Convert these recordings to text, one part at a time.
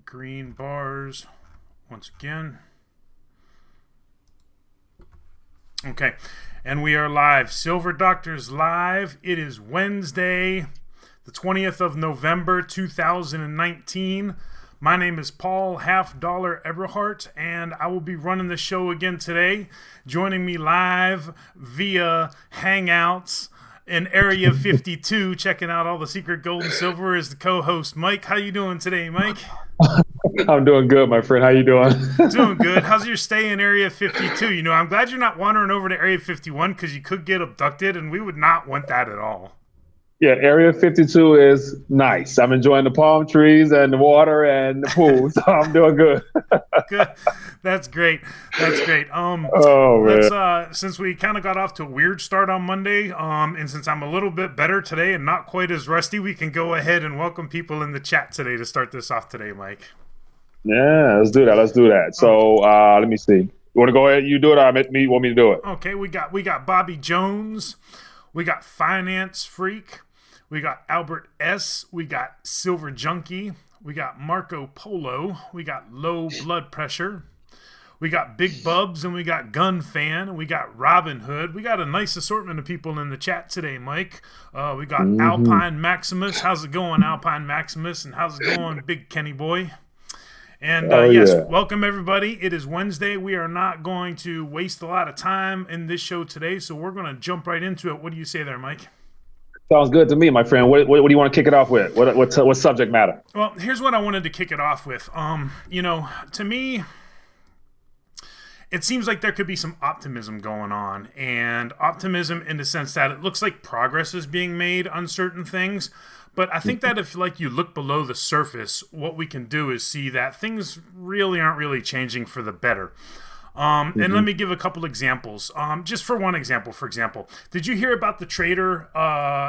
green bars once again. Okay, and we are live. Silver Doctors live. It is Wednesday, the 20th of November, 2019. My name is Paul Half Dollar Eberhardt, and I will be running the show again today. Joining me live via Hangouts in Area 52, checking out all the secret gold and silver, is the co-host Mike. How you doing today, Mike? I'm doing good, my friend. How you doing? Doing good. How's your stay in Area 52? You know, I'm glad you're not wandering over to Area 51 because you could get abducted, and we would not want that at all. Yeah, Area 52 is nice. I'm enjoying the palm trees and the water and the pool, so I'm doing good. Good. That's great. That's great. Oh man. Let's since we kind of got off to a weird start on Monday, and since I'm a little bit better today and not quite as rusty, we can go ahead and welcome people in the chat today to start this off today, Mike. Yeah, let's do that. Let's do that. So let me see. You want to go ahead? You do it, or you want me to do it? Okay, we got Bobby Jones, we got Finance Freak, we got Albert S, we got Silver Junkie, we got Marco Polo, we got Low Blood Pressure, we got Big Bubs, and we got Gun Fan, and we got Robin Hood. We got a nice assortment of people in the chat today, Mike. We got Alpine Maximus. How's it going, Alpine Maximus? And how's it going, Big Kenny Boy? And yes, welcome everybody. It is Wednesday. We are not going to waste a lot of time in this show today, so we're going to jump right into it. What do you say there, Mike? Sounds good to me, my friend. What do you want to kick it off with? What subject matter? Well, here's what I wanted to kick it off with. To me, it seems like there could be some optimism going on, and optimism in the sense that it looks like progress is being made on certain things. But I think that if you look below the surface, what we can do is see that things really aren't really changing for the better. And let me give a couple examples. Just for one example, for example, did you hear about the trader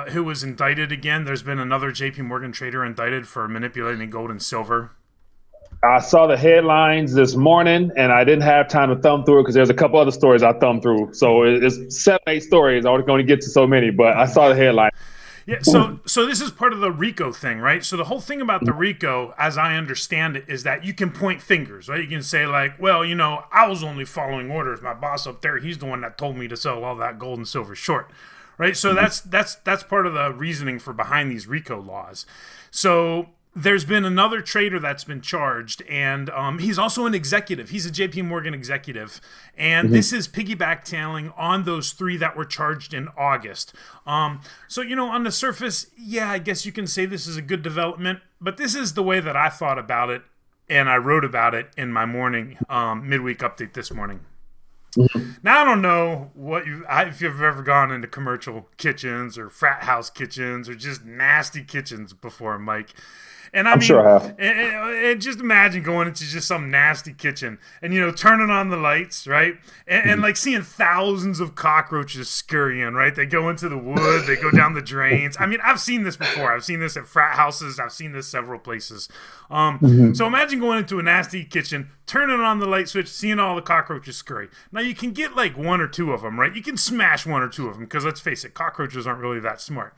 who was indicted again? There's been another JP Morgan trader indicted for manipulating gold and silver. I saw the headlines this morning, and I didn't have time to thumb through it because there's a couple other stories I thumbed through. So it's 7, 8 stories. I was going to get to so many, but I saw the headline. Yeah, so this is part of the RICO thing, right? So the whole thing about the RICO, as I understand it, is that you can point fingers, right? You can say like, well, I was only following orders. My boss up there, he's the one that told me to sell all that gold and silver short, right? So that's part of the reasoning for behind these RICO laws. So there's been another trader that's been charged, and he's also an executive. He's a JP Morgan executive, and this is piggyback tailing on those 3 that were charged in August. So, on the surface, yeah, I guess you can say this is a good development, but this is the way that I thought about it, and I wrote about it in my morning midweek update this morning. Now, I don't know if you've ever gone into commercial kitchens or frat house kitchens or just nasty kitchens before, Mike. And I'm sure I have. And just imagine going into just some nasty kitchen and, turning on the lights, right? And like seeing thousands of cockroaches scurrying, right? They go into the wood, they go down the drains. I mean, I've seen this before. I've seen this at frat houses. I've seen this several places. So imagine going into a nasty kitchen, turning on the light switch, seeing all the cockroaches scurry. Now, you can get like 1 or 2 of them, right? You can smash 1 or 2 of them because let's face it, cockroaches aren't really that smart.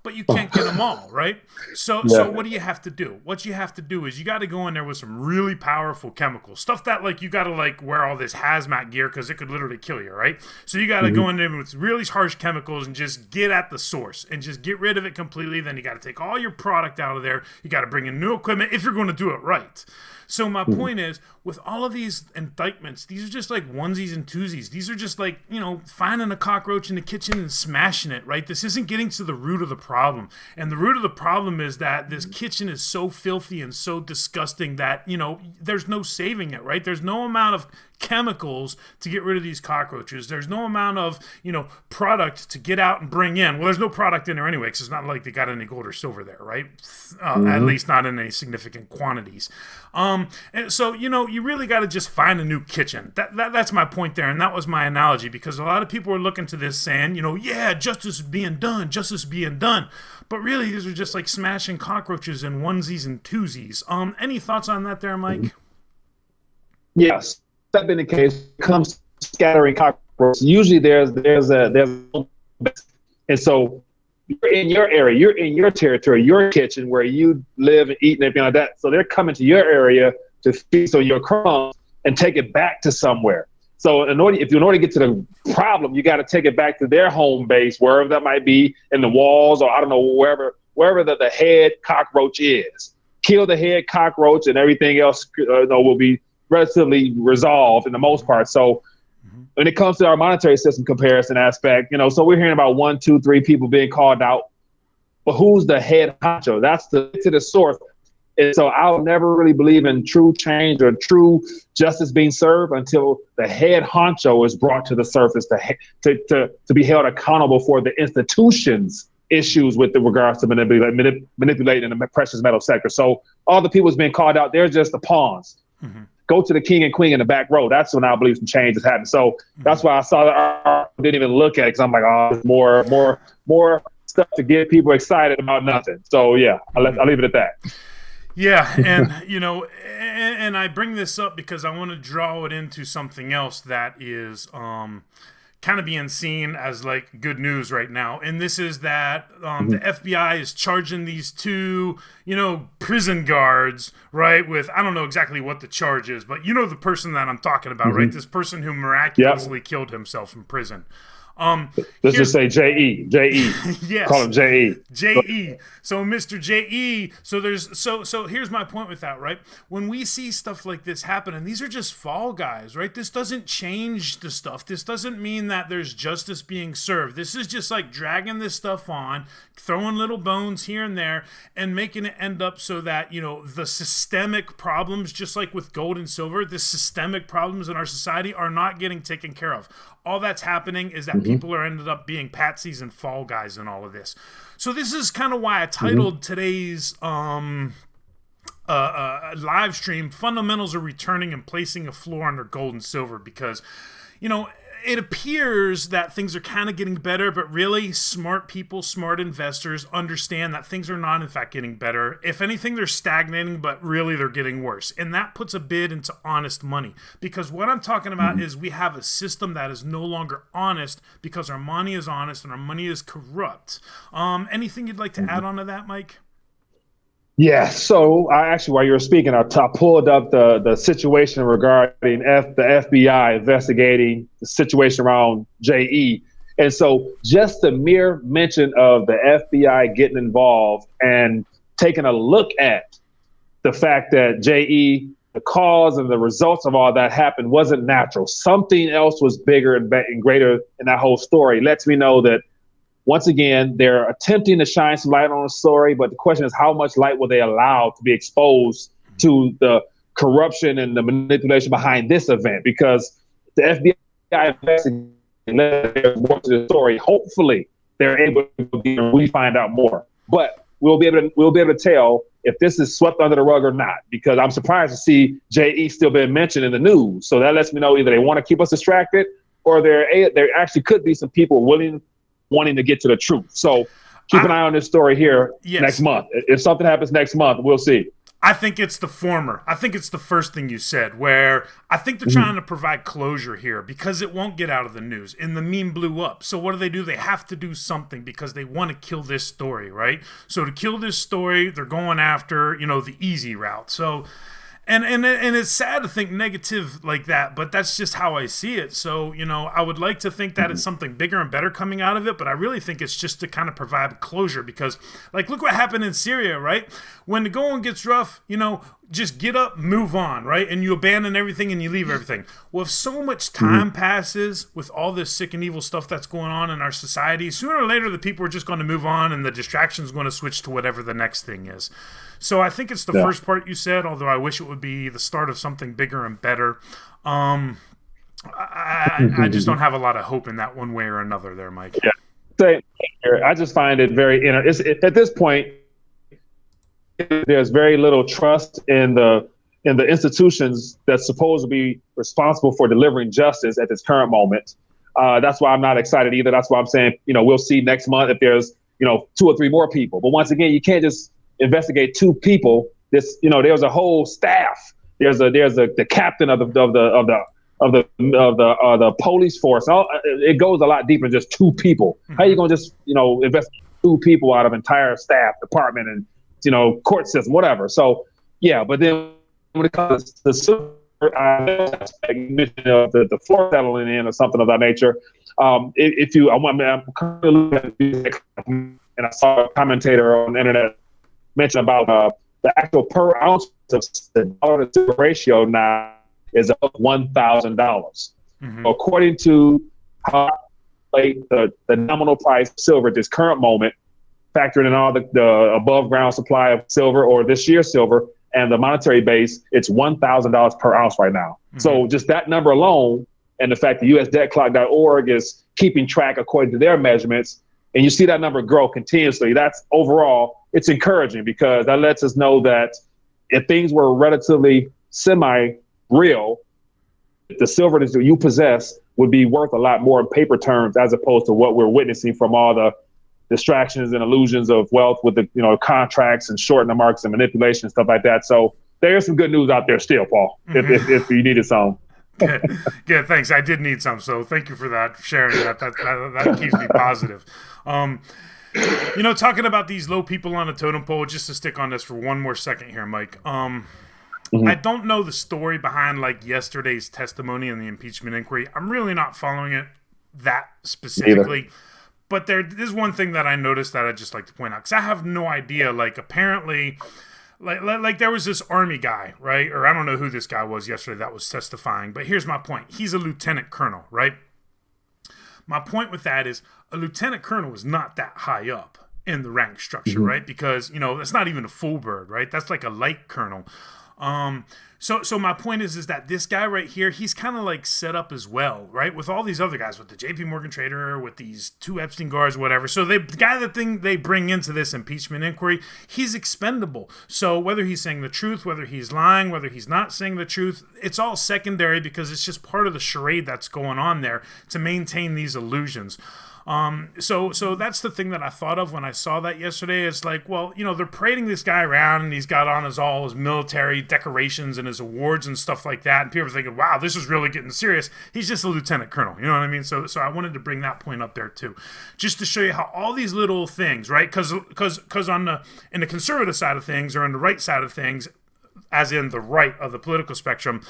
But you can't get them all, right? So what do you have to do? What you have to do is you got to go in there with some really powerful chemicals. Stuff that you got to wear all this hazmat gear because it could literally kill you, right? So you got to go in there with really harsh chemicals and just get at the source and just get rid of it completely. Then you got to take all your product out of there. You got to bring in new equipment if you're going to do it right. So my point is, with all of these indictments, these are just like onesies and twosies. These are just finding a cockroach in the kitchen and smashing it, right? This isn't getting to the root of the problem. And the root of the problem is that this kitchen is so filthy and so disgusting that, there's no saving it, right? There's no amount of chemicals to get rid of these cockroaches. There's no amount of, product to get out and bring in. Well, there's no product in there anyway, because it's not like they got any gold or silver there, right? At least not in any significant quantities. And so, you really got to just find a new kitchen. That's my point there, and that was my analogy, because a lot of people are looking to this saying, yeah, justice is being done, justice is being done. But really, these are just like smashing cockroaches in onesies and twosies. Any thoughts on that there, Mike? Yes. That being the case, comes scattering cockroaches. Usually there's and so you're in your area, you're in your territory, your kitchen where you live and eat and everything like that. So they're coming to your area to feast on your crumbs and take it back to somewhere. So in order to get to the problem, you got to take it back to their home base, wherever that might be, in the walls, or I don't know, wherever the head cockroach is. Kill the head cockroach, and everything else will be relatively resolved in the most part. So when it comes to our monetary system comparison aspect, so we're hearing about 1, 2, 3 people being called out, but who's the head honcho? That's to the source. And so I'll never really believe in true change or true justice being served until the head honcho is brought to the surface to be held accountable for the institution's issues with regards to manipulating the precious metal sector. So all the people who's been called out, they're just the pawns. Mm-hmm. Go to the king and queen in the back row. That's when I believe some change is happening. So that's why I saw that I didn't even look at it, because I'm like, oh, more stuff to get people excited about nothing. So yeah, I'll leave it at that. Yeah, and and I bring this up because I want to draw it into something else that is kind of being seen as like good news right now, and this is that the FBI is charging these 2, prison guards, right? With, I don't know exactly what the charge is, but the person that I'm talking about, right? This person who miraculously killed himself in prison. Let's just say J.E. Yes. Call him J.E. J.E. So Mr. J.E. So here's my point with that, right? When we see stuff like this happen, and these are just fall guys, right? This doesn't change the stuff. This doesn't mean that there's justice being served. This is just like dragging this stuff on, throwing little bones here and there, and making it end up so that, the systemic problems, just like with gold and silver, the systemic problems in our society are not getting taken care of. All that's happening is that people are ended up being patsies and fall guys in all of this. So this is kind of why I titled today's live stream, Fundamentals are Returning and Placing a Floor Under Gold and Silver, because, it appears that things are kind of getting better, but really smart people, smart investors understand that things are not in fact getting better. If anything, they're stagnating, but really they're getting worse. And that puts a bid into honest money, because what I'm talking about is we have a system that is no longer honest because our money is honest and our money is corrupt. Anything you'd like to add on to that, Mike? Yeah, so while you were speaking, I pulled up the situation regarding the FBI investigating the situation around J.E. And so just the mere mention of the FBI getting involved and taking a look at the fact that J.E., the cause and the results of all that happened wasn't natural. Something else was bigger and greater in that whole story. Lets me know that, once again, they're attempting to shine some light on the story, but the question is, how much light will they allow to be exposed to the corruption and the manipulation behind this event? Because the FBI investigating more to the story, hopefully they're able to really find out more. But we'll be able to tell if this is swept under the rug or not, because I'm surprised to see J.E. still being mentioned in the news. So that lets me know either they want to keep us distracted, or there actually could be some people wanting to get to the truth. So keep an eye on this story here next month. If something happens next month, we'll see. I think it's the former. I think it's the first thing you said, where I think they're trying to provide closure here because it won't get out of the news and the meme blew up. So what do? They have to do something because they want to kill this story, right? So to kill this story, they're going after, the easy route. So And it's sad to think negative like that, but that's just how I see it. So, I would like to think that it's something bigger and better coming out of it, but I really think it's just to kind of provide closure because, look what happened in Syria, right? When the going gets rough, just get up, move on, right? And you abandon everything and you leave everything. Well, if so much time passes with all this sick and evil stuff that's going on in our society, sooner or later the people are just going to move on and the distraction is going to switch to whatever the next thing is. So I think it's the first part you said, although I wish it would be the start of something bigger and better. I just don't have a lot of hope in that one way or another there, Mike. Yeah. Same here. I just find it very at this point, there's very little trust in the institutions that's supposed to be responsible for delivering justice at this current moment. That's why I'm not excited either. That's why I'm saying, we'll see next month if there's, 2 or 3 more people. But once again, you can't just investigate 2 people. There's a whole staff. There's the captain of the police force. It goes a lot deeper than just 2 people. How are you gonna just investigate 2 people out of entire staff, department, and court system, whatever. So yeah, but then when it comes to the silver aspect, you mentioned the floor settling in or something of that nature. I'm currently looking at, and I saw a commentator on the internet mention about the actual per ounce of the dollar to silver ratio now is up $1,000. According to how the nominal price of silver at this current moment, factoring in all the above ground supply of silver or this year's silver and the monetary base, it's $1,000 per ounce right now. So just that number alone, and the fact that USDebtClock.org is keeping track according to their measurements, and you see that number grow continuously, that's overall, it's encouraging, because that lets us know that if things were relatively semi-real, the silver that you possess would be worth a lot more in paper terms, as opposed to what we're witnessing from all the distractions and illusions of wealth with the contracts and shorting the markets and manipulation and stuff like that. So there's some good news out there still, Paul, if you needed some. Good, thanks. I did need some, so thank you for that, sharing that. That keeps me positive. Talking about these low people on a totem pole, just to stick on this for one more second here, Mike. I don't know the story behind yesterday's testimony in the impeachment inquiry. I'm really not following it that specifically. Either. But there is one thing that I noticed that I'd just like to point out, because I have no idea. Apparently, there was this army guy, right? Or I don't know who this guy was yesterday that was testifying. But here's my point. He's a lieutenant colonel, right? My point with that is a lieutenant colonel is not that high up in the rank structure, right? Because, that's not even a full bird, right? That's like a light colonel. So my point is that this guy right here, he's kind of set up as well, right? With all these other guys, with the JP Morgan trader, with these 2 Epstein guards, whatever. So the guy that they bring into this impeachment inquiry, he's expendable. So whether he's saying the truth, whether he's lying, whether he's not saying the truth, it's all secondary, because it's just part of the charade that's going on there to maintain these illusions. So that's the thing that I thought of when I saw that yesterday. It's they're parading this guy around, and he's got on all his military decorations and his awards and stuff like that. And people are thinking, wow, this is really getting serious. He's just a lieutenant colonel. You know what I mean? So I wanted to bring that point up there too, just to show you how all these little things, right? Because in the conservative side of things, or on the right side of things, as in the right of the political spectrum,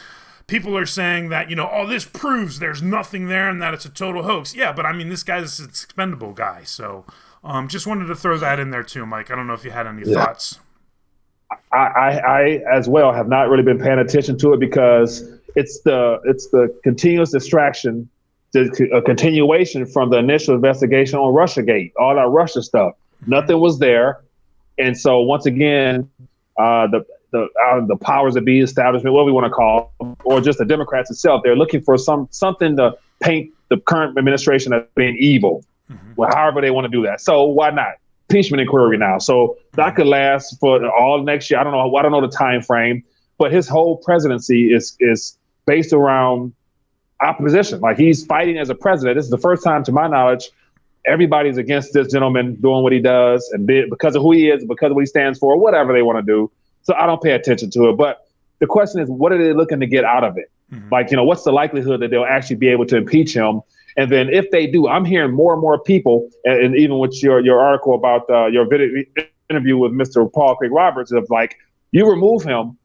people are saying that, this proves there's nothing there and that it's a total hoax. Yeah, but I mean, this guy's an expendable guy. So just wanted to throw that in there too, Mike. I don't know if you had any thoughts. I as well have not really been paying attention to it, because it's the continuous distraction, a continuation from the initial investigation on Russiagate, all that Russia stuff. Nothing was there. And so once again, the powers that be, establishment, what we want to call them, or just the Democrats itself, they're looking for something to paint the current administration as being evil. Well, however they want to do that. So why not? Impeachment inquiry now. So that could last for all next year. I don't know the time frame, but his whole presidency is based around opposition. He's fighting as a president. This is the first time, to my knowledge, everybody's against this gentleman doing what he does, and because of who he is, because of what he stands for, whatever they want to do. So I don't pay attention to it. But the question is, what are they looking to get out of it? What's the likelihood that they'll actually be able to impeach him? And then if they do, I'm hearing more and more people, and even with your article about your video interview with Mr. Paul Craig Roberts, of you remove him,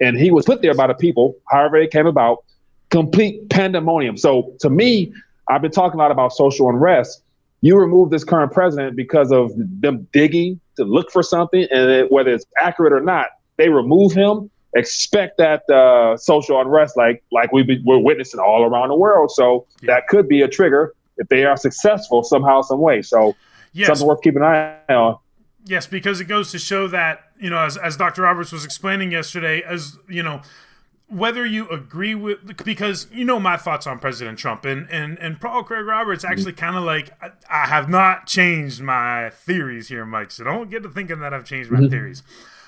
and he was put there by the people, however it came about, complete pandemonium. So to me, I've been talking a lot about social unrest. You remove this current president because of them digging to look for something, and whether it's accurate or not, they remove him. Expect that social unrest like we're witnessing all around the world. So that could be a trigger if they are successful somehow, some way. So something worth keeping an eye on. Yes, because it goes to show that, as Dr. Roberts was explaining yesterday, whether you agree with, because my thoughts on President Trump, and Paul Craig Roberts actually kind of I have not changed my theories here, Mike, so don't get to thinking that I've changed my theories.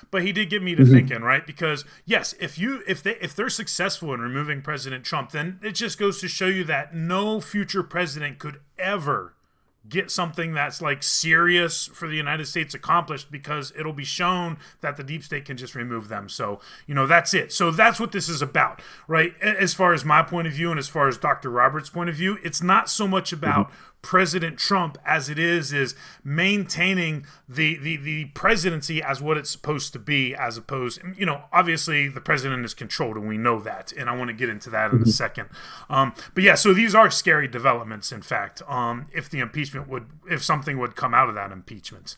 But he did get me to thinking, right? Because yes, if they're successful in removing President Trump, then it just goes to show you that no future president could ever get something that's like serious for the United States accomplished, because it'll be shown that the deep state can just remove them. So, that's it. So that's what this is about, right? As far as my point of view and as far as Dr. Roberts' point of view, it's not so much about President Trump as it is maintaining the presidency as what it's supposed to be, as opposed, obviously the president is controlled and we know that, and I want to get into that in a second. But yeah, so these are scary developments, in fact, if something would come out of that impeachment.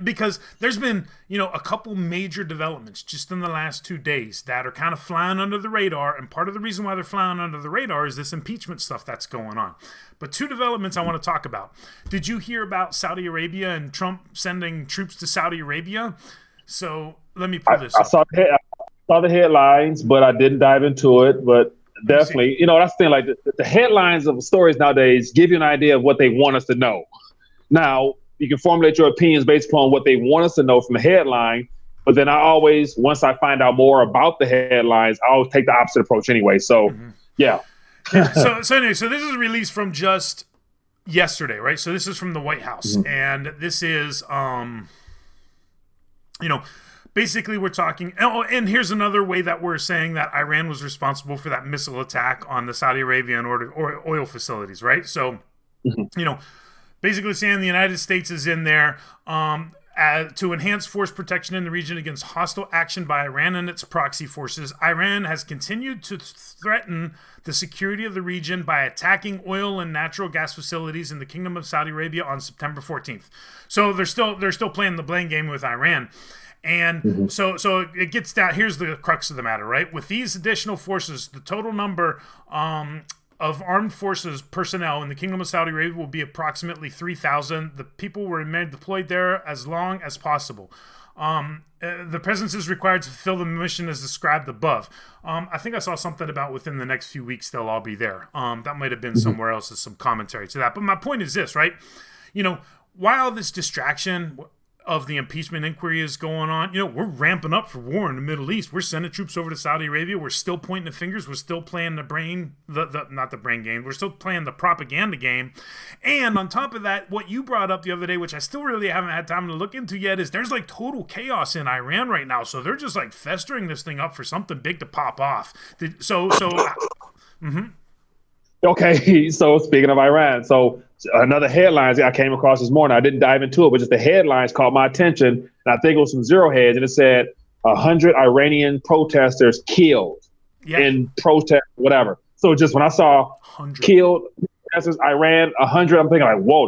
Because there's been, a couple major developments just in the last 2 days that are kind of flying under the radar. And part of the reason why they're flying under the radar is this impeachment stuff that's going on. But 2 developments I want to talk about. Did you hear about Saudi Arabia and Trump sending troops to Saudi Arabia? So let me pull this up. I saw the headlines, but I didn't dive into it. But definitely, that's the thing. Like the headlines of stories nowadays give you an idea of what they want us to know. Now, you can formulate your opinions based upon what they want us to know from the headline. But then once I find out more about the headlines, I'll take the opposite approach anyway. So, yeah. So anyway, so this is released from just yesterday, right? So this is from the White House. And this is, basically we're talking, and here's another way that we're saying that Iran was responsible for that missile attack on the Saudi Arabian oil facilities, right? So, basically saying the United States is in there to enhance force protection in the region against hostile action by Iran and its proxy forces. Iran has continued to threaten the security of the region by attacking oil and natural gas facilities in the Kingdom of Saudi Arabia on September 14th. So they're still playing the blame game with Iran. And so it gets down. Here's the crux of the matter, right? With these additional forces, the total number of armed forces personnel in the Kingdom of Saudi Arabia will be approximately 3,000. The people were deployed there as long as possible. The presence is required to fulfill the mission as described above. I think I saw something about within the next few weeks they'll all be there. That might have been somewhere else as some commentary to that. But my point is this, right? While this distraction of the impeachment inquiry is going on, we're ramping up for war in the Middle East. We're sending troops over to Saudi Arabia. We're still pointing the fingers. We're still playing not the brain game. We're still playing the propaganda game. And on top of that, what you brought up the other day, which I still really haven't had time to look into yet, is there's like total chaos in Iran right now. So they're just like festering this thing up for something big to pop off. Okay, so speaking of Iran, so another headlines I came across this morning, I didn't dive into it, but just the headlines caught my attention. And I think it was from Zero Hedge, and it said 100 Iranian protesters killed in protest, whatever. So just when I saw 100 killed protesters, Iran, 100, I'm thinking like, whoa,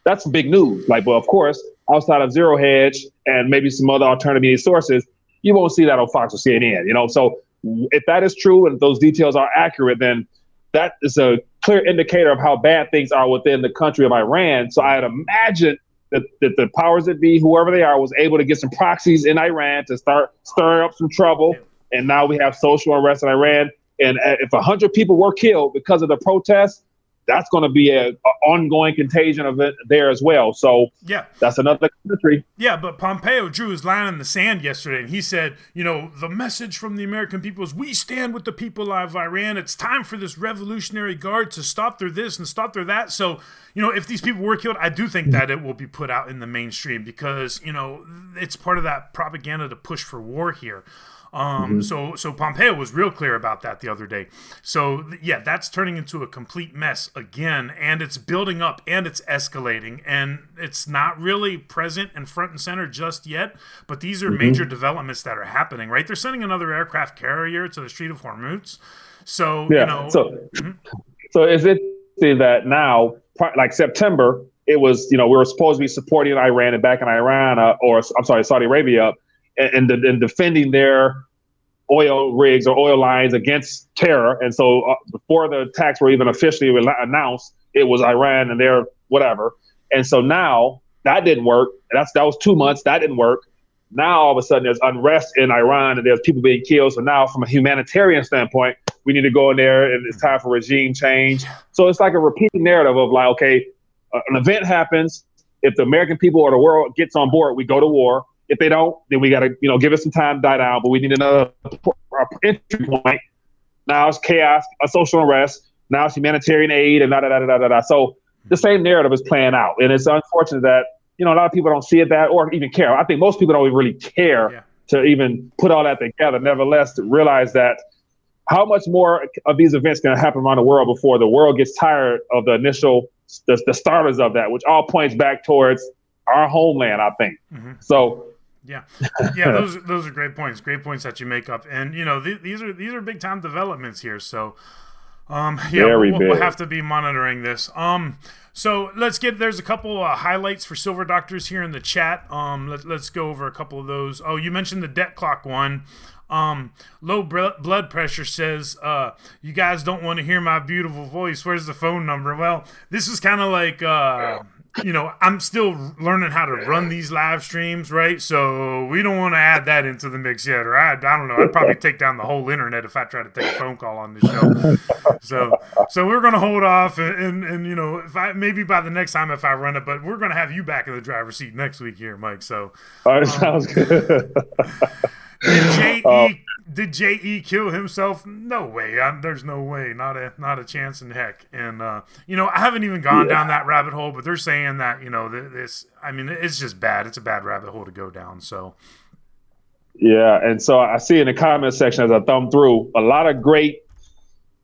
that's big news. Like, well, of course, outside of Zero Hedge and maybe some other alternative media sources, you won't see that on Fox or CNN. So if that is true and those details are accurate, then that is a clear indicator of how bad things are within the country of Iran. So I'd imagine that the powers that be, whoever they are, was able to get some proxies in Iran to start stirring up some trouble. And now we have social unrest in Iran. And if 100 people were killed because of the protests, that's going to be an ongoing contagion of it there as well. So that's another country. Yeah, but Pompeo drew his line in the sand yesterday, and he said, the message from the American people is we stand with the people of Iran. It's time for this Revolutionary Guard to stop their this and stop their that. So, if these people were killed, I do think that it will be put out in the mainstream because, it's part of that propaganda to push for war here. So Pompeo was real clear about that the other day. So that's turning into a complete mess again, and it's building up and it's escalating, and it's not really present and front and center just yet, but these are major developments that are happening, right? They're sending another aircraft carrier to the Strait of Hormuz. So, So is it that now, like September, it was, we were supposed to be supporting Iran and backing Iran, Saudi Arabia, and defending their oil rigs or oil lines against terror. And so before the attacks were even officially announced, it was Iran and their whatever. And so now that didn't work. That was 2 months. That didn't work. Now all of a sudden there's unrest in Iran and there's people being killed. So now from a humanitarian standpoint, we need to go in there and it's time for regime change. So it's like a repeating narrative of like, okay, an event happens. If the American people or the world gets on board, we go to war. If they don't, then we got to, give it some time to die down. But we need another entry point. Now it's chaos, a social unrest. now it's humanitarian aid and da da da da da da. So the same narrative is playing out, and it's unfortunate that a lot of people don't see it that or even care. I think most people don't really care to even put all that together. Nevertheless, to realize that how much more of these events can happen around the world before the world gets tired of the initial the starters of that, which all points back towards our homeland, I think. So. Yeah, those are great points. Great points that you make up, and these are big time developments here. So, we'll have to be monitoring this. So there's a couple highlights for Silver Doctors here in the chat. Let's go over a couple of those. Oh, you mentioned the debt clock one. Low blood pressure says, you guys don't want to hear my beautiful voice. Where's the phone number? Well, this is kind of like, I'm still learning how to run these live streams, right? So we don't want to add that into the mix yet. Or I don't know. I'd probably take down the whole internet if I tried to take a phone call on this show. So we're going to hold off and maybe by the next time if I run it, but we're going to have you back in the driver's seat next week here, Mike. So sounds good. Did J.E. kill himself? No way. There's no way. Not a chance in heck. And I haven't even gone down that rabbit hole, but they're saying that this. I mean, it's just bad. It's a bad rabbit hole to go down. So. Yeah, and so I see in the comment section as I thumb through a lot of great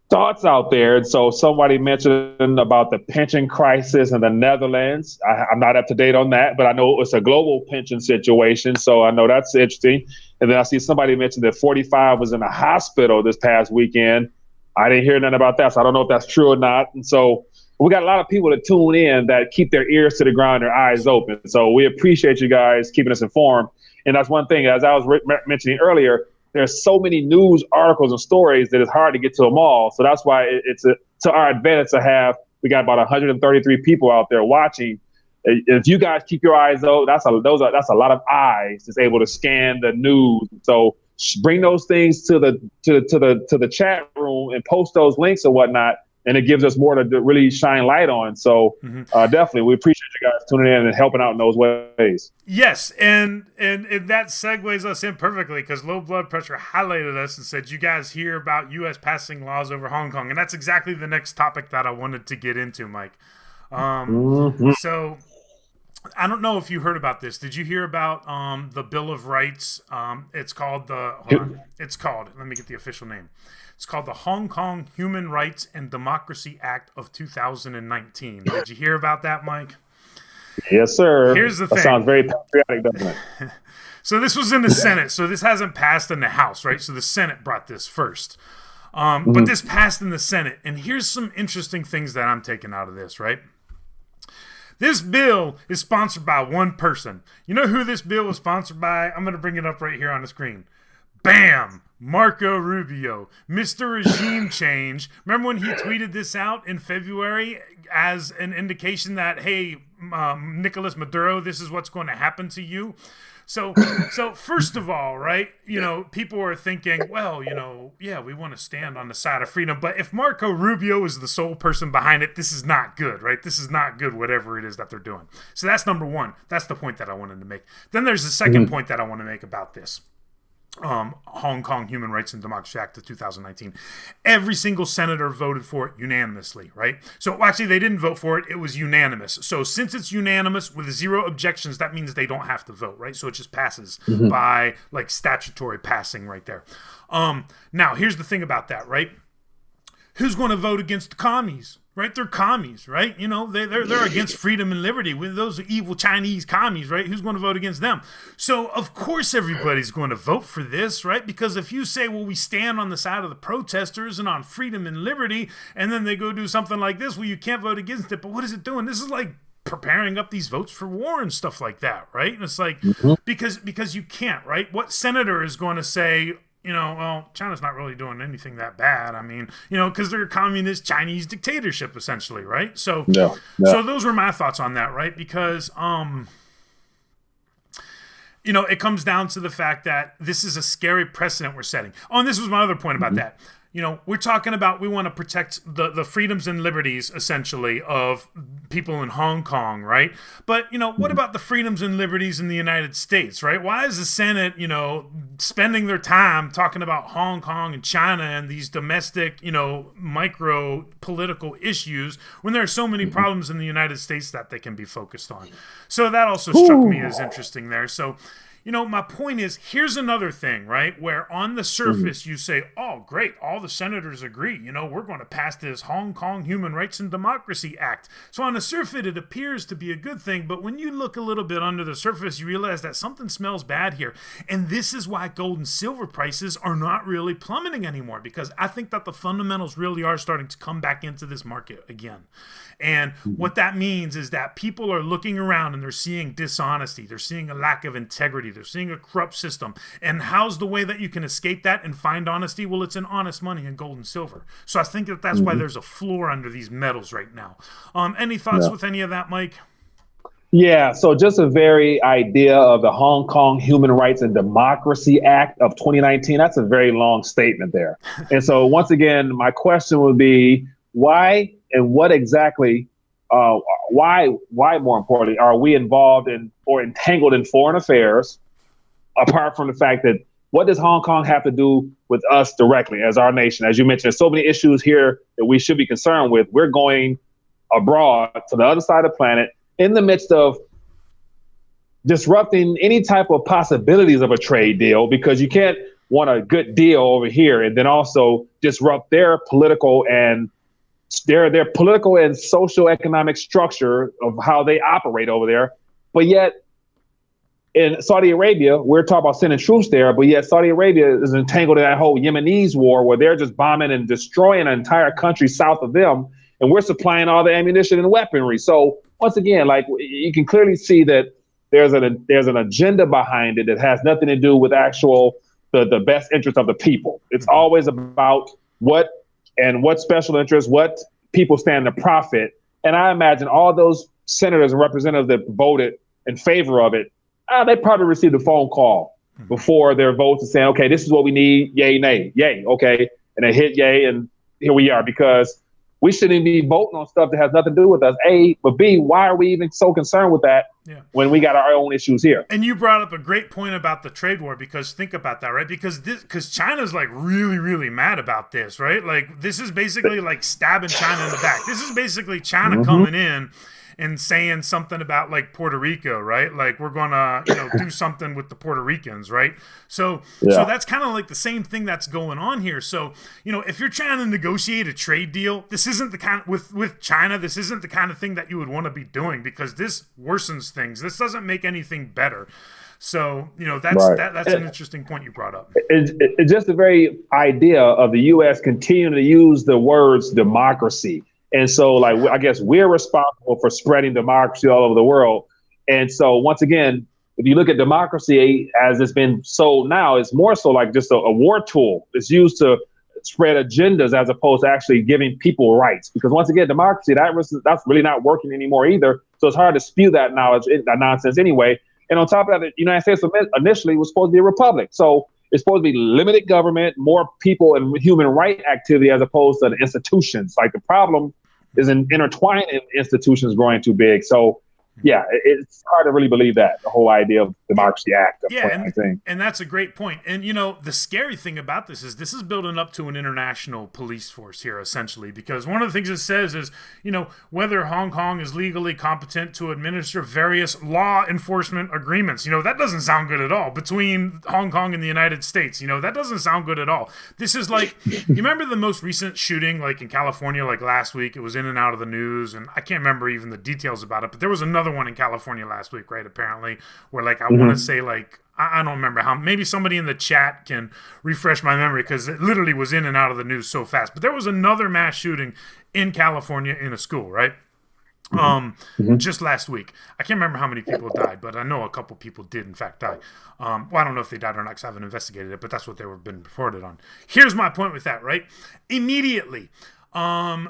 thoughts out there. And so somebody mentioned about the pension crisis in the Netherlands. I'm not up to date on that, but I know it's a global pension situation. So I know that's interesting. And then I see somebody mentioned that 45 was in a hospital this past weekend. I didn't hear nothing about that. So I don't know if that's true or not. And so we got a lot of people that tune in that keep their ears to the ground, their eyes open. So we appreciate you guys keeping us informed. And that's one thing, as I was mentioning earlier, there's so many news articles and stories that it's hard to get to them all. So that's why it's to our advantage to have, we got about 133 people out there watching. If you guys keep your eyes open, that's a lot of eyes that's able to scan the news. So bring those things to the chat room and post those links or whatnot, and it gives us more to really shine light on. So definitely, we appreciate you guys tuning in and helping out in those ways. Yes, and that segues us in perfectly because Low Blood Pressure highlighted us and said, you guys hear about U.S. passing laws over Hong Kong. And that's exactly the next topic that I wanted to get into, Mike. So I don't know if you heard about this. Did you hear about the Bill of Rights? It's called let me get the official name. It's called the Hong Kong Human Rights and Democracy Act of 2019. Did you hear about that, Mike? Yes, sir. Here's the thing. That sounds very patriotic, doesn't it? So this was in the Senate. So this hasn't passed in the House, right? So the Senate brought this first. But this passed in the Senate. And here's some interesting things that I'm taking out of this, right? This bill is sponsored by one person. You know who this bill is sponsored by? I'm going to bring it up right here on the screen. Bam! Marco Rubio, Mr. Regime Change. Remember when he tweeted this out in February as an indication that, hey, Nicolas Maduro, this is what's going to happen to you? So first of all, right, people are thinking, well, we want to stand on the side of freedom. But if Marco Rubio is the sole person behind it, this is not good, right? This is not good, whatever it is that they're doing. So that's number one. That's the point that I wanted to make. Then there's the second point that I want to make about this. Hong Kong Human Rights and Democracy Act of 2019. Every single senator voted for it unanimously, right? So actually they didn't vote for it. It was unanimous. So since it's unanimous with 0 objections, that means they don't have to vote, right? So it just passes by like statutory passing right there. Now here's the thing about that, right? Who's going to vote against the commies? Right, they're commies, right? They're against freedom and liberty. With those evil Chinese commies, right? Who's going to vote against them? So of course everybody's going to vote for this, right? Because if you say, well, we stand on the side of the protesters and on freedom and liberty, and then they go do something like this, well, you can't vote against it. But what is it doing? This is like preparing up these votes for war and stuff like that, right? And it's like because you can't, right? What senator is going to say, well, China's not really doing anything that bad. I mean, because they're a communist Chinese dictatorship, essentially, right? So, so those were my thoughts on that, right? Because, it comes down to the fact that this is a scary precedent we're setting. Oh, and this was my other point about that. we're talking about we want to protect the freedoms and liberties, essentially, of people in Hong Kong, right? But, what about the freedoms and liberties in the United States, right? Why is the Senate, spending their time talking about Hong Kong and China and these domestic, micro political issues when there are so many problems in the United States that they can be focused on? So that also struck me as interesting there. So, my point is, here's another thing, right? Where on the surface you say, oh, great, all the senators agree. We're going to pass this Hong Kong Human Rights and Democracy Act. So on the surface, it appears to be a good thing. But when you look a little bit under the surface, you realize that something smells bad here. And this is why gold and silver prices are not really plummeting anymore, because I think that the fundamentals really are starting to come back into this market again. And what that means is that people are looking around and they're seeing dishonesty. They're seeing a lack of integrity. They're seeing a corrupt system. And how's the way that you can escape that and find honesty? Well, it's in honest money and gold and silver. So I think that that's why there's a floor under these metals right now. Any thoughts with any of that, Mike? Yeah, so just a very idea of the Hong Kong Human Rights and Democracy Act of 2019, that's a very long statement there. And so once again, my question would be, why and what exactly, why more importantly, are we involved in or entangled in foreign affairs, apart from the fact that what does Hong Kong have to do with us directly as our nation? As you mentioned, there's so many issues here that we should be concerned with. We're going abroad to the other side of the planet in the midst of disrupting any type of possibilities of a trade deal, because you can't want a good deal over here and then also disrupt their political and social economic structure of how they operate over there. But yet in Saudi Arabia, we're talking about sending troops there, but yet Saudi Arabia is entangled in that whole Yemenis war where they're just bombing and destroying an entire country south of them. And we're supplying all the ammunition and weaponry. So once again, like, you can clearly see that there's an agenda behind it that has nothing to do with the best interest of the people. It's always about what special interest, what people stand to profit. And I imagine all those senators and representatives that voted in favor of it, they probably received a phone call before their votes and saying, okay, this is what we need, yay, nay, yay, okay. And they hit yay, and here we are, because we shouldn't be voting on stuff that has nothing to do with us, A, but B, why are we even so concerned with that when we got our own issues here? And you brought up a great point about the trade war, because think about that, right? Because China's like really, really mad about this, right? Like, this is basically like stabbing China in the back. This is basically China coming in and saying something about like Puerto Rico, right? Like, we're gonna, do something with the Puerto Ricans, right? So that's kind of like the same thing that's going on here. So, if you're trying to negotiate a trade deal, this isn't the kind with China. This isn't the kind of thing that you would want to be doing, because this worsens things. This doesn't make anything better. So, that's an interesting point you brought up. It's just the very idea of the U.S. continuing to use the words democracy. And so, like, I guess we're responsible for spreading democracy all over the world. And so, once again, if you look at democracy as it's been sold now, it's more so like just a war tool. It's used to spread agendas as opposed to actually giving people rights. Because once again, democracy, that's really not working anymore either. So it's hard to spew that knowledge, that nonsense anyway. And on top of that, the United States initially was supposed to be a republic. So it's supposed to be limited government, more people and human right activity as opposed to the institutions. Like, the problem is intertwining institutions growing too big. So, yeah, it's hard to really believe that, the whole idea of Democracy Act. And that's a great point. And, the scary thing about this is building up to an international police force here, essentially, because one of the things it says is, whether Hong Kong is legally competent to administer various law enforcement agreements. That doesn't sound good at all, between Hong Kong and the United States. That doesn't sound good at all. This is like, you remember the most recent shooting, like in California, like last week? It was in and out of the news, and I can't remember even the details about it, but there was another one in California last week, right? Apparently, where like I want to say, like, I don't remember how. Maybe somebody in the chat can refresh my memory, because it literally was in and out of the news so fast. But there was another mass shooting in California in a school, right? Just last week. I can't remember how many people died, but I know a couple people did in fact die. Well, I don't know if they died or not, because I haven't investigated it, but that's what they were been reported on. Here's my point with that, right? Immediately, I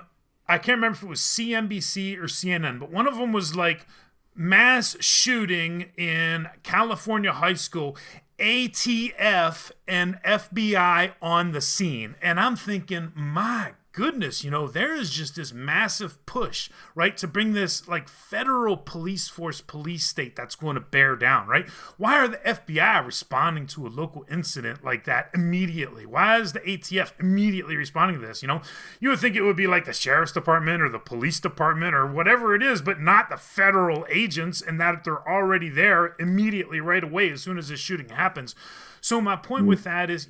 can't remember if it was CNBC or CNN, but one of them was like, mass shooting in California high school, ATF and FBI on the scene. And I'm thinking, my goodness, there is just this massive push, right, to bring this like federal police force, police state that's going to bear down, right? Why are the FBI responding to a local incident like that immediately? Why is the ATF immediately responding to this? You would think it would be like the sheriff's department or the police department or whatever it is, but not the federal agents, and that they're already there immediately right away as soon as the shooting happens. So my point with that is,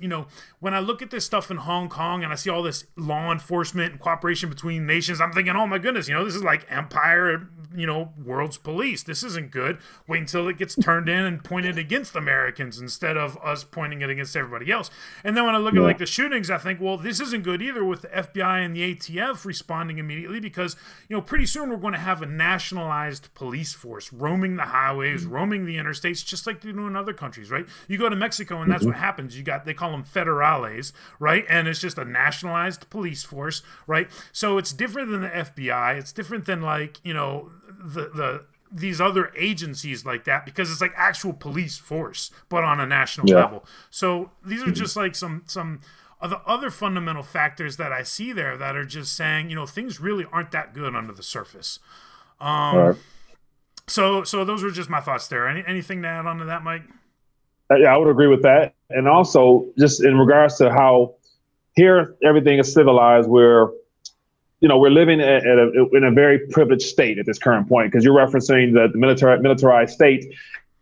when I look at this stuff in Hong Kong and I see all this law enforcement and cooperation between nations, I'm thinking, oh my goodness, this is like empire, world's police. This isn't good. Wait until it gets turned in and pointed against Americans instead of us pointing it against everybody else. And then when I look at like the shootings, I think, well, this isn't good either with the FBI and the ATF responding immediately because, pretty soon we're going to have a nationalized police force roaming the highways, roaming the interstates, just like they do in other countries, right? You go to Mexico and that's what happens. They call them federales, right? And it's just a nationalized police force, right? So it's different than the FBI. It's different than like, these other agencies like that because it's like actual police force, but on a national level. So these are just like some of the other fundamental factors that I see there that are just saying, things really aren't that good under the surface. So those were just my thoughts there. Anything to add on to that, Mike? Yeah, I would agree with that. And also, just in regards to how here everything is civilized, we're living in a very privileged state at this current point because you're referencing the militarized state.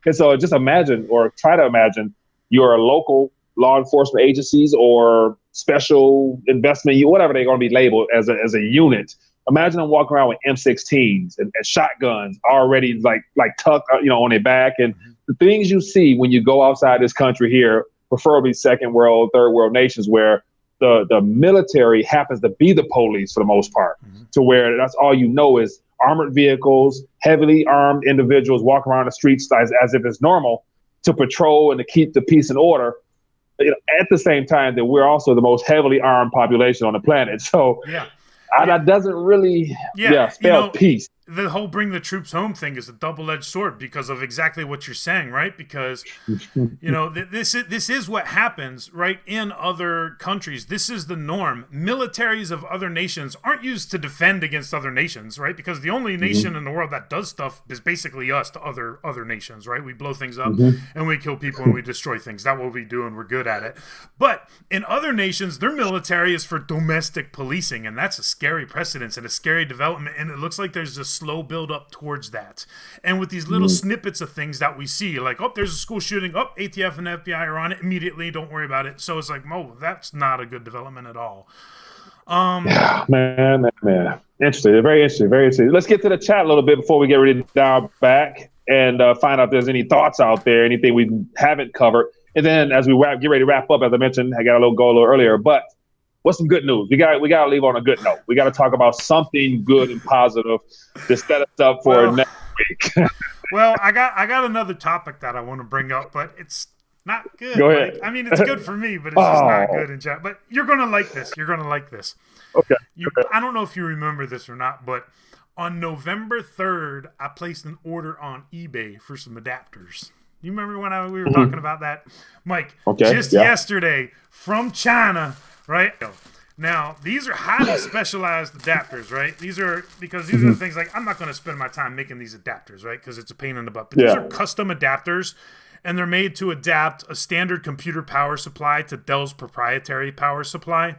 And so just imagine or try to imagine your local law enforcement agencies or special investment, whatever they're going to be labeled as a unit. Imagine them walking around with M16s and shotguns already like tucked, on their back. And the things you see when you go outside this country here, preferably second world, third world nations, where the military happens to be the police for the most part, to where that's all is armored vehicles, heavily armed individuals walking around the streets as if it's normal to patrol and to keep the peace and order. At the same time that we're also the most heavily armed population on the planet. So that doesn't really spell peace. The whole bring the troops home thing is a double-edged sword because of exactly what you're saying, right? Because, this is what happens, right, in other countries. This is the norm. Militaries of other nations aren't used to defend against other nations, right? Because the only nation in the world that does stuff is basically us to other nations, right? We blow things up and we kill people and we destroy things. That's what we do and we're good at it. But in other nations, their military is for domestic policing, and that's a scary precedence and a scary development, and it looks like there's a slow build up towards that. And with these little snippets of things that we see, like, there's a school shooting, ATF and FBI are on it immediately, don't worry about it. So it's like, that's not a good development at all. Man. Interesting. Very interesting. Very interesting. Let's get to the chat a little bit before we get ready to dial back and find out if there's any thoughts out there, anything we haven't covered. And then as we get ready to wrap up, as I mentioned, I got a little goal a little earlier, but what's some good news? We got to leave on a good note. We got to talk about something good and positive to set us up for next week. Well, I got another topic that I want to bring up, but it's not good. Go ahead. Like, I mean, it's good for me, but it's just not good in chat. But you're gonna like this. Okay. I don't know if you remember this or not, but on November 3rd, I placed an order on eBay for some adapters. You remember when we were talking about that, Mike? Okay. Yesterday from China. Right now, these are highly specialized adapters, right? These are the things like I'm not going to spend my time making these adapters, right? Because it's a pain in the butt. But these are custom adapters, and they're made to adapt a standard computer power supply to Dell's proprietary power supply.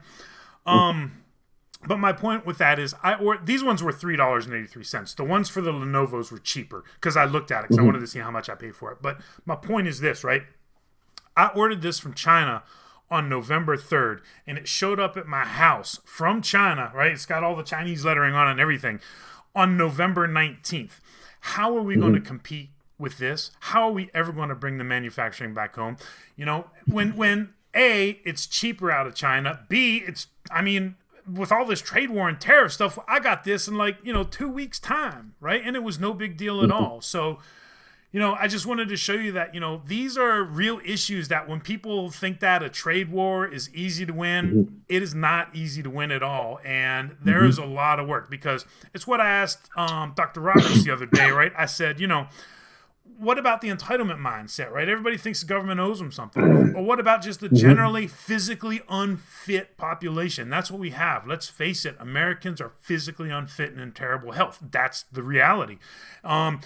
But my point with that is, these ones were $3.83. The ones for the Lenovo's were cheaper because I looked at it because I wanted to see how much I paid for it. But my point is this, right? I ordered this from China on November 3rd, and it showed up at my house from China, right? It's got all the Chinese lettering on it and everything, on November 19th. How are we going to compete with this? How are we ever going to bring the manufacturing back home? When A, it's cheaper out of China, B, with all this trade war and tariff stuff, I got this in 2 weeks' time, right? And it was no big deal at all. So, I just wanted to show you that, these are real issues that when people think that a trade war is easy to win, it is not easy to win at all. And there is a lot of work because it's what I asked Dr. Roberts the other day, right? I said, what about the entitlement mindset, right? Everybody thinks the government owes them something. Or what about just the generally physically unfit population? That's what we have. Let's face it. Americans are physically unfit and in terrible health. That's the reality.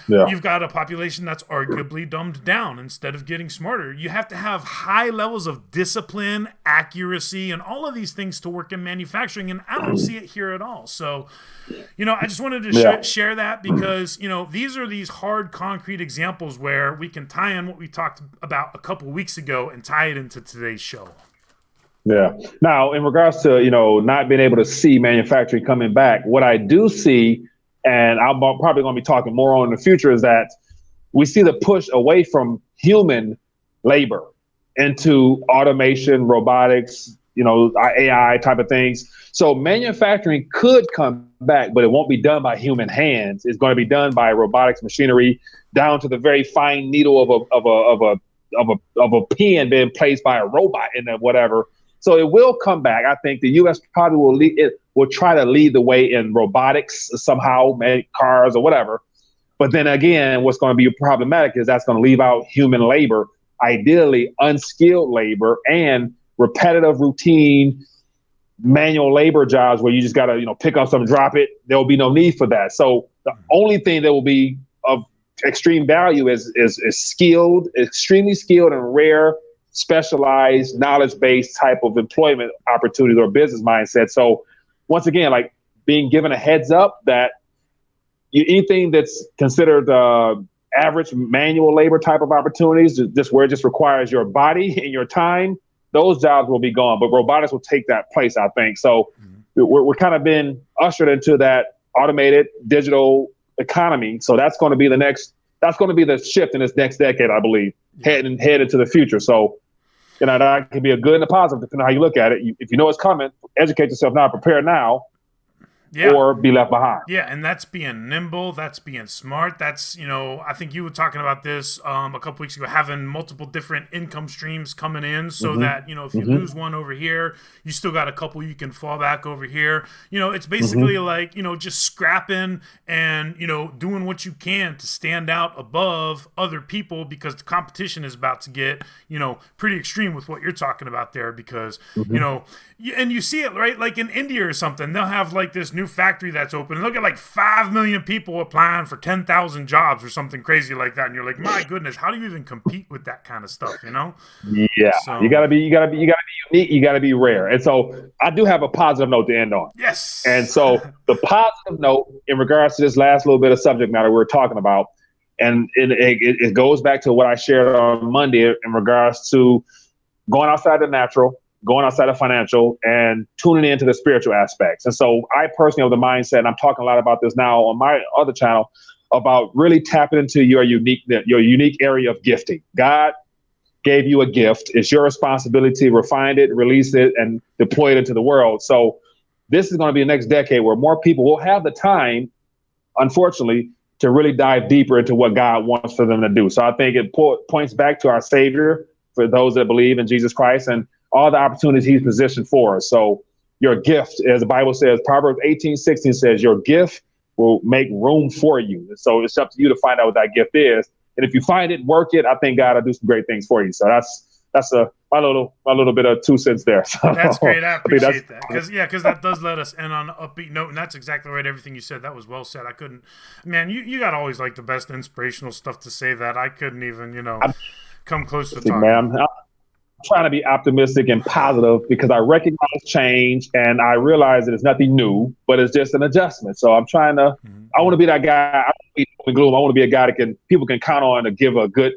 You've got a population that's arguably dumbed down instead of getting smarter. You have to have high levels of discipline, accuracy, and all of these things to work in manufacturing, and I don't see it here at all. So, I just wanted to share that because, these are these hard, concrete examples where we can tie in what we talked about a couple weeks ago and tie it into today's show. Yeah. Now, in regards to, not being able to see manufacturing coming back, what I do see, and I'm probably going to be talking more on in the future, is that we see the push away from human labor into automation, robotics, AI type of things. So manufacturing could come back, but it won't be done by human hands. It's going to be done by robotics machinery, down to the very fine needle of a pen being placed by a robot and whatever. So it will come back. I think the U.S. probably will try to lead the way in robotics somehow, make cars or whatever. But then again, what's going to be problematic is that's going to leave out human labor, ideally unskilled labor and repetitive, routine, manual labor jobs where you just got to, pick up something, drop it. There will be no need for that. So the only thing that will be of extreme value is skilled, extremely skilled and rare, specialized, knowledge-based type of employment opportunities or business mindset. So once again, like being given a heads up that anything that's considered average manual labor type of opportunities, just where it just requires your body and your time, those jobs will be gone, but robotics will take that place, I think. So we're kind of been ushered into that automated digital economy. So that's going to be the shift in this next decade, I believe, head into the future. So, that can be a good and a positive, depending on how you look at it. If you know it's coming, educate yourself now, prepare now. Or be left behind. Yeah, and that's being nimble. That's being smart. That's, I think you were talking about this a couple weeks ago, having multiple different income streams coming in so that, if you lose one over here, you still got a couple you can fall back over here. It's basically like, just scrapping and, doing what you can to stand out above other people because the competition is about to get, pretty extreme with what you're talking about there because, and you see it, right? Like in India or something, they'll have like this new factory that's open. Look at like 5 million people applying for 10,000 jobs or something crazy like that. And you're like, my goodness, how do you even compete with that kind of stuff? Yeah. So, you gotta be unique. You gotta be rare. And so I do have a positive note to end on. Yes. And so the positive note in regards to this last little bit of subject matter we were talking about, and it goes back to what I shared on Monday in regards to going outside the natural, going outside of financial, and tuning into the spiritual aspects. And so I personally have the mindset, and I'm talking a lot about this now on my other channel, about really tapping into your unique area of gifting. God gave you a gift. It's your responsibility to refine it, release it, and deploy it into the world. So this is going to be the next decade where more people will have the time, unfortunately, to really dive deeper into what God wants for them to do. So I think it points back to our Savior for those that believe in Jesus Christ and all the opportunities he's positioned for us. So your gift, as the Bible says, Proverbs 18:16 says, your gift will make room for you. So it's up to you to find out what that gift is. And if you find it, work it, I think God will do some great things for you. So that's my little bit of 2 cents there. So, that's great. I appreciate that. Because that does let us end on an upbeat note. And that's exactly right. Everything you said, that was well said. You got always like the best inspirational stuff to say that I couldn't even, come close to talking. Man, I'm trying to be optimistic and positive because I recognize change and I realize that it's nothing new, but it's just an adjustment. So I'm trying to, I want to be that guy. I don't want to be gloom. I want to be a guy that people can count on to give a good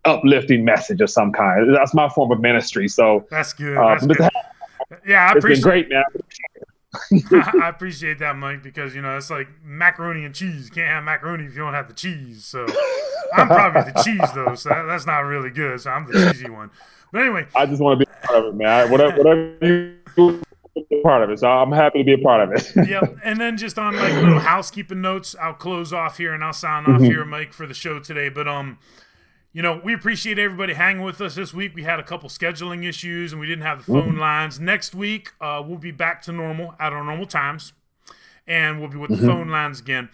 uplifting message of some kind. That's my form of ministry. So that's good. That's good. Yeah, it's been great, man. I appreciate that, Mike, because it's like macaroni and cheese. You can't have macaroni if you don't have the cheese. So I'm probably the cheese though, so that's not really good. So I'm the cheesy one. But anyway, I just want to be a part of it, man. Whatever you do, be a part of it. So I'm happy to be a part of it. Yep. And then just on like little housekeeping notes, I'll close off here and I'll sign off here, Mike, for the show today. But we appreciate everybody hanging with us this week. We had a couple scheduling issues and we didn't have the phone lines. Next week, we'll be back to normal at our normal times, and we'll be with the phone lines again.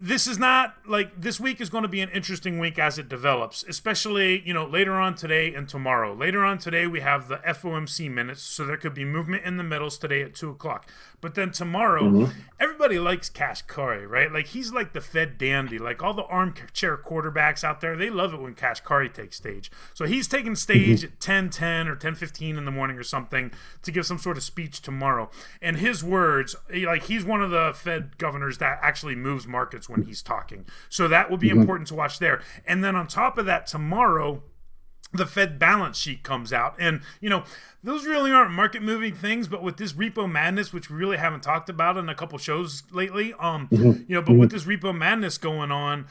this is not like this week is going to be an interesting week as it develops, especially, later on today and tomorrow. Later on today, we have the FOMC minutes, so there could be movement in the middles today at 2:00. But then tomorrow, everybody likes Cash Curry, right? Like, he's like the Fed dandy. Like, all the armchair quarterbacks out there, they love it when Cash Curry takes stage. So he's taking stage at 10:10 or 10:15 in the morning or something to give some sort of speech tomorrow. And his words, like, he's one of the Fed governors that actually moves markets when he's talking. So that will be important to watch there. And then on top of that, tomorrow, the Fed balance sheet comes out. And, those really aren't market moving things, but with this repo madness, which we really haven't talked about in a couple shows lately, but with this repo madness going on,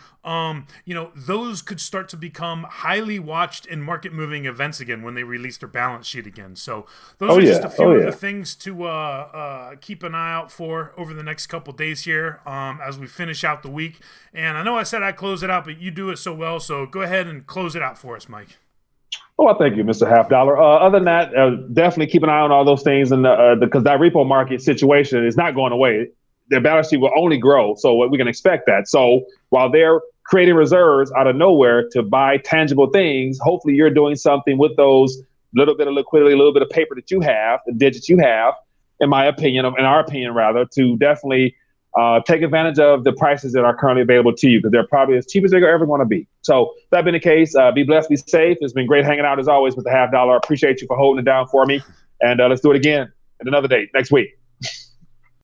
those could start to become highly watched and market moving events again when they release their balance sheet again. So those are just a few of the things to keep an eye out for over the next couple days here as we finish out the week. And I know I said I'd close it out, but you do it so well. So go ahead and close it out for us, Mike. Well, thank you, Mr. Half Dollar. Other than that, definitely keep an eye on all those things, and because that repo market situation is not going away. Their balance sheet will only grow, so we can expect that. So while they're creating reserves out of nowhere to buy tangible things, hopefully you're doing something with those little bit of liquidity, a little bit of paper that you have, the digits you have, in our opinion, to definitely take advantage of the prices that are currently available to you, because they're probably as cheap as they're ever going to be. So that being the case, be blessed, be safe. It's been great hanging out as always with the Half Dollar. I appreciate you for holding it down for me. And let's do it again at another date next week.